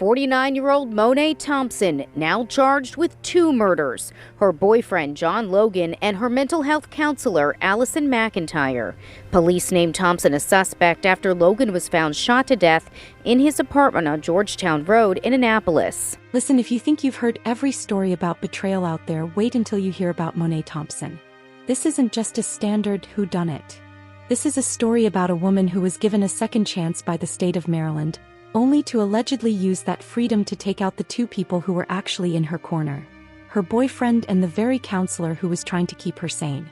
49-year-old Monet Thompson, now charged with 2 murders, her boyfriend John Logan and her mental health counselor Allison McIntyre. Police named Thompson a suspect after Logan was found shot to death in his apartment on Georgetown Road in Annapolis. Listen, if you think you've heard every story about betrayal out there, wait until you hear about Monet Thompson. This isn't just a standard whodunit. This is a story about a woman who was given a second chance by the state of Maryland, only to allegedly use that freedom to take out the 2 people who were actually in her corner: her boyfriend and the very counselor who was trying to keep her sane.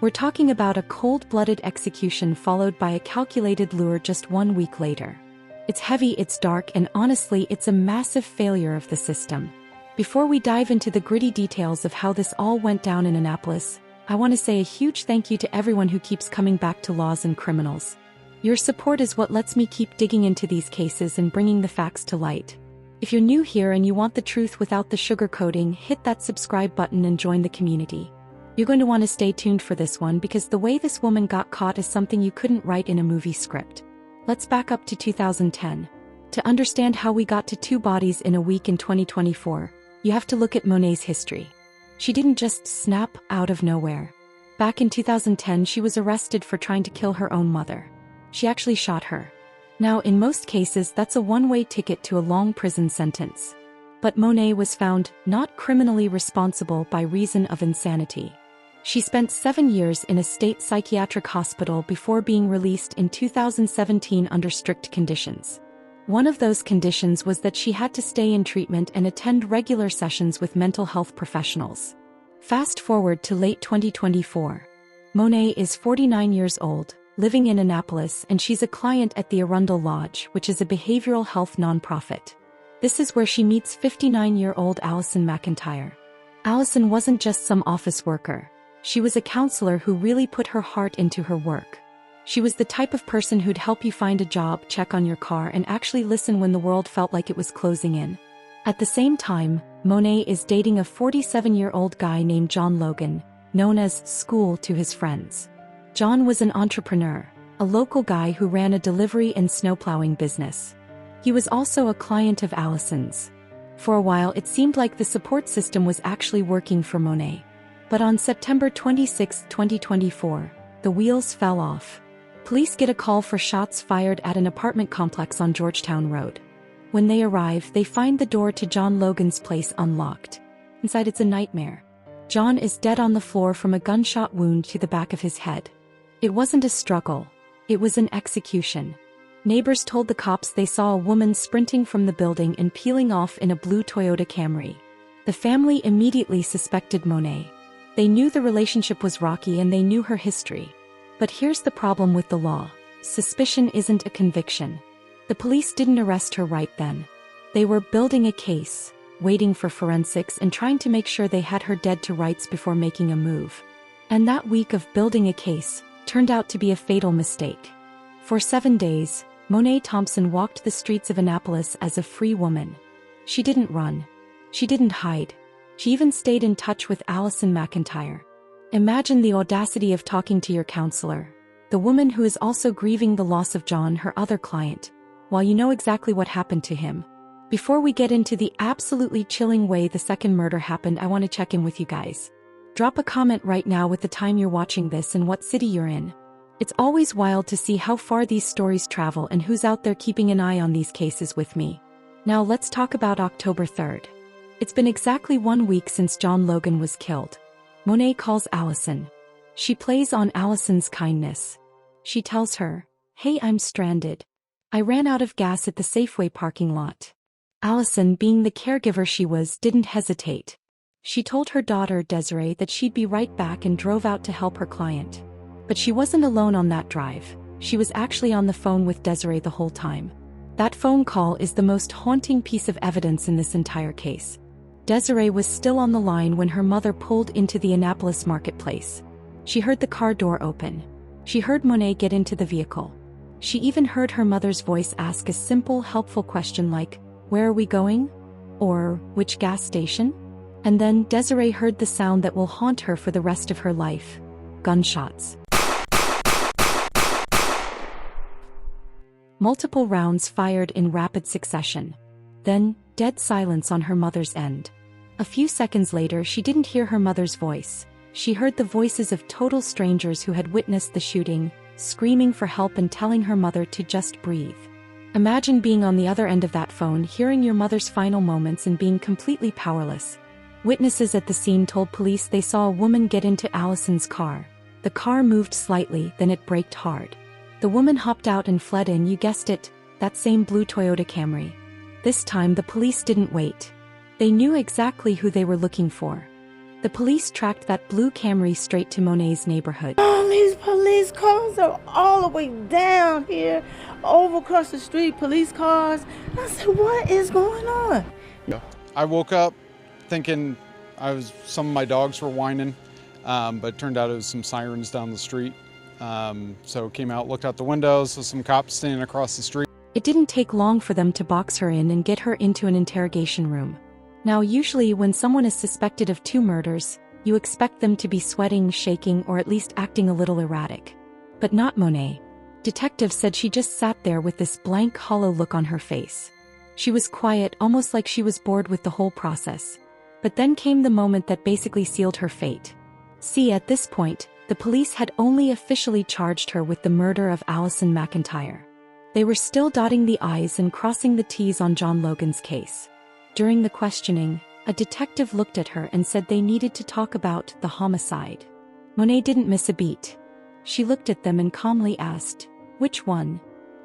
We're talking about a cold-blooded execution followed by a calculated lure just 1 week later. It's heavy, it's dark, and honestly, it's a massive failure of the system. Before we dive into the gritty details of how this all went down in Annapolis, I want to say a huge thank you to everyone who keeps coming back to Laws and Criminals. Your support is what lets me keep digging into these cases and bringing the facts to light. If you're new here and you want the truth without the sugarcoating, hit that subscribe button and join the community. You're going to want to stay tuned for this one because the way this woman got caught is something you couldn't write in a movie script. Let's back up to 2010. To understand how we got to 2 bodies in a week in 2024, you have to look at Monet's history. She didn't just snap out of nowhere. Back in 2010, she was arrested for trying to kill her own mother. She actually shot her. Now, in most cases, that's a one-way ticket to a long prison sentence. But Monet was found not criminally responsible by reason of insanity. She spent 7 years in a state psychiatric hospital before being released in 2017 under strict conditions. One of those conditions was that she had to stay in treatment and attend regular sessions with mental health professionals. Fast forward to late 2024. Monet is 49 years old, living in Annapolis, and she's a client at the Arundel Lodge, which is a behavioral health nonprofit. This is where she meets 59-year-old Allison McIntyre. Allison wasn't just some office worker. She was a counselor who really put her heart into her work. She was the type of person who'd help you find a job, check on your car, and actually listen when the world felt like it was closing in. At the same time, Monet is dating a 47-year-old guy named John Logan, known as School to his friends. John was an entrepreneur, a local guy who ran a delivery and snowplowing business. He was also a client of Allison's. For a while, it seemed like the support system was actually working for Monet. But on September 26, 2024, the wheels fell off. Police get a call for shots fired at an apartment complex on Georgetown Road. When they arrive, they find the door to John Logan's place unlocked. Inside, it's a nightmare. John is dead on the floor from a gunshot wound to the back of his head. It wasn't a struggle. It was an execution. Neighbors told the cops they saw a woman sprinting from the building and peeling off in a blue Toyota Camry. The family immediately suspected Monet. They knew the relationship was rocky and they knew her history. But here's the problem with the law. Suspicion isn't a conviction. The police didn't arrest her right then. They were building a case, waiting for forensics and trying to make sure they had her dead to rights before making a move. And that week of building a case turned out to be a fatal mistake. For 7 days, Monet Thompson walked the streets of Annapolis as a free woman. She didn't run. She didn't hide. She even stayed in touch with Allison McIntyre. Imagine the audacity of talking to your counselor, the woman who is also grieving the loss of John, her other client, while you know exactly what happened to him. Before we get into the absolutely chilling way the second murder happened, I want to check in with you guys. Drop a comment right now with the time you're watching this and what city you're in. It's always wild to see how far these stories travel and who's out there keeping an eye on these cases with me. Now let's talk about October 3rd. It's been exactly 1 week since John Logan was killed. Monet calls Allison. She plays on Allison's kindness. She tells her, "Hey, I'm stranded. I ran out of gas at the Safeway parking lot." Allison, being the caregiver she was, didn't hesitate. She told her daughter Desiree that she'd be right back and drove out to help her client. But she wasn't alone on that drive. She was actually on the phone with Desiree the whole time. That phone call is the most haunting piece of evidence in this entire case. Desiree was still on the line when her mother pulled into the Annapolis marketplace. She heard the car door open. She heard Monet get into the vehicle. She even heard her mother's voice ask a simple, helpful question like, "Where are we going?" Or, "Which gas station?" And then Desiree heard the sound that will haunt her for the rest of her life: gunshots. Multiple rounds fired in rapid succession. Then, dead silence on her mother's end. A few seconds later, she didn't hear her mother's voice. She heard the voices of total strangers who had witnessed the shooting, screaming for help and telling her mother to just breathe. Imagine being on the other end of that phone, hearing your mother's final moments and being completely powerless. Witnesses at the scene told police they saw a woman get into Allison's car. The car moved slightly, then it braked hard. The woman hopped out and fled in, you guessed it, that same blue Toyota Camry. This time the police didn't wait. They knew exactly who they were looking for. The police tracked that blue Camry straight to Monet's neighborhood. All these police cars are all the way down here, over across the street, police cars. I said, what is going on? I woke up thinking some of my dogs were whining, but it turned out it was some sirens down the street. So came out, looked out the windows, saw some cops standing across the street. It didn't take long for them to box her in and get her into an interrogation room. Now, usually when someone is suspected of 2 murders, you expect them to be sweating, shaking, or at least acting a little erratic. But not Monet. Detectives said she just sat there with this blank, hollow look on her face. She was quiet, almost like she was bored with the whole process. But then came the moment that basically sealed her fate. See, at this point, the police had only officially charged her with the murder of Allison McIntyre. They were still dotting the I's and crossing the T's on John Logan's case. During the questioning, a detective looked at her and said they needed to talk about the homicide. Monet didn't miss a beat. She looked at them and calmly asked, "Which one?"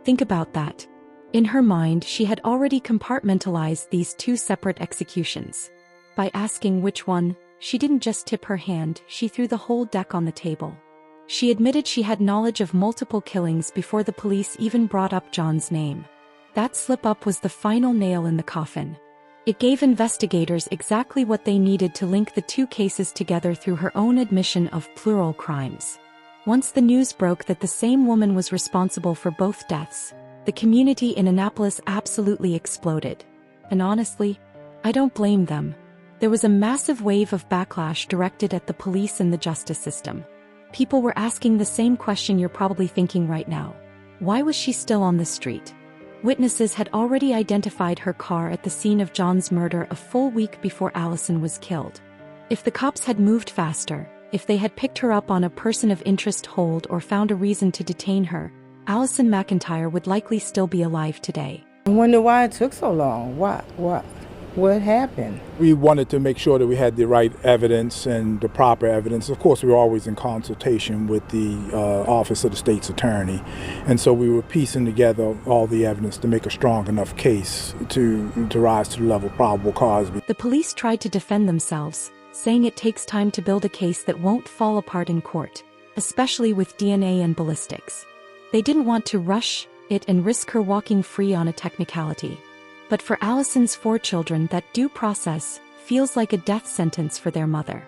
Think about that. In her mind, she had already compartmentalized these 2 separate executions. By asking which one, she didn't just tip her hand, she threw the whole deck on the table. She admitted she had knowledge of multiple killings before the police even brought up John's name. That slip-up was the final nail in the coffin. It gave investigators exactly what they needed to link the 2 cases together through her own admission of plural crimes. Once the news broke that the same woman was responsible for both deaths, the community in Annapolis absolutely exploded. And honestly, I don't blame them. There was a massive wave of backlash directed at the police and the justice system. People were asking the same question you're probably thinking right now. Why was she still on the street? Witnesses had already identified her car at the scene of John's murder a full week before Allison was killed. If the cops had moved faster, if they had picked her up on a person of interest hold or found a reason to detain her, Allison McIntyre would likely still be alive today. I wonder why it took so long. What happened? We wanted to make sure that we had the right evidence and the proper evidence. Of course, we were always in consultation with the Office of the State's Attorney. And so we were piecing together all the evidence to make a strong enough case to rise to the level of probable cause. The police tried to defend themselves, saying it takes time to build a case that won't fall apart in court, especially with DNA and ballistics. They didn't want to rush it and risk her walking free on a technicality. But for Allison's 4 children, that due process feels like a death sentence for their mother.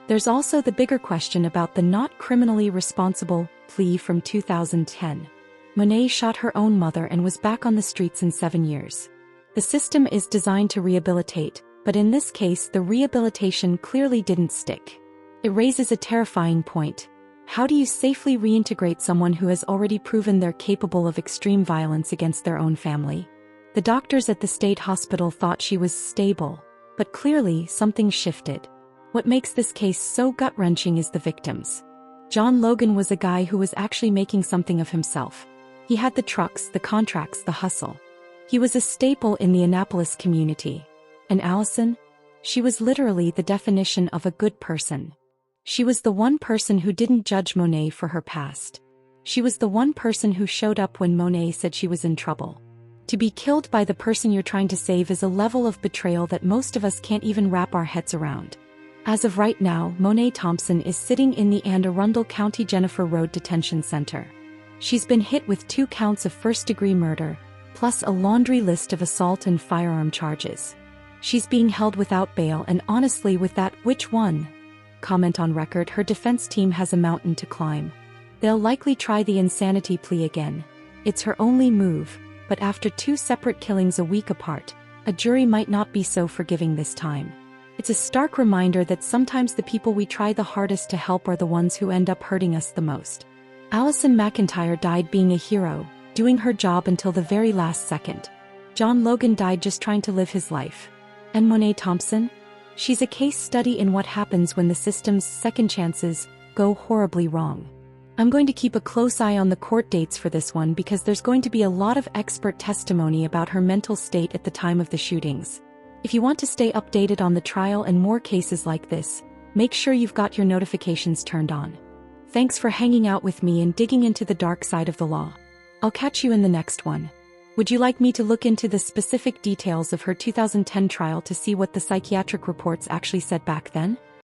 There's also the bigger question about the not criminally responsible plea from 2010. Monet shot her own mother and was back on the streets in 7 years. The system is designed to rehabilitate, but in this case the rehabilitation clearly didn't stick. It raises a terrifying point. How do you safely reintegrate someone who has already proven they're capable of extreme violence against their own family? The doctors at the state hospital thought she was stable, but clearly something shifted. What makes this case so gut-wrenching is the victims. John Logan was a guy who was actually making something of himself. He had the trucks, the contracts, the hustle. He was a staple in the Annapolis community. And Allison? She was literally the definition of a good person. She was the one person who didn't judge Monet for her past. She was the one person who showed up when Monet said she was in trouble. To be killed by the person you're trying to save is a level of betrayal that most of us can't even wrap our heads around. As of right now, Monet Thompson is sitting in the Anne Arundel County Jennifer Road Detention Center. She's been hit with 2 counts of first-degree murder, plus a laundry list of assault and firearm charges. She's being held without bail, and honestly, with that "which one?" comment on record, her defense team has a mountain to climb. They'll likely try the insanity plea again. It's her only move. But after 2 separate killings a week apart, a jury might not be so forgiving this time. It's a stark reminder that sometimes the people we try the hardest to help are the ones who end up hurting us the most. Allison McIntyre died being a hero, doing her job until the very last second. John Logan died just trying to live his life. And Monet Thompson? She's a case study in what happens when the system's second chances go horribly wrong. I'm going to keep a close eye on the court dates for this one because there's going to be a lot of expert testimony about her mental state at the time of the shootings. If you want to stay updated on the trial and more cases like this, make sure you've got your notifications turned on. Thanks for hanging out with me and digging into the dark side of the law. I'll catch you in the next one. Would you like me to look into the specific details of her 2010 trial to see what the psychiatric reports actually said back then?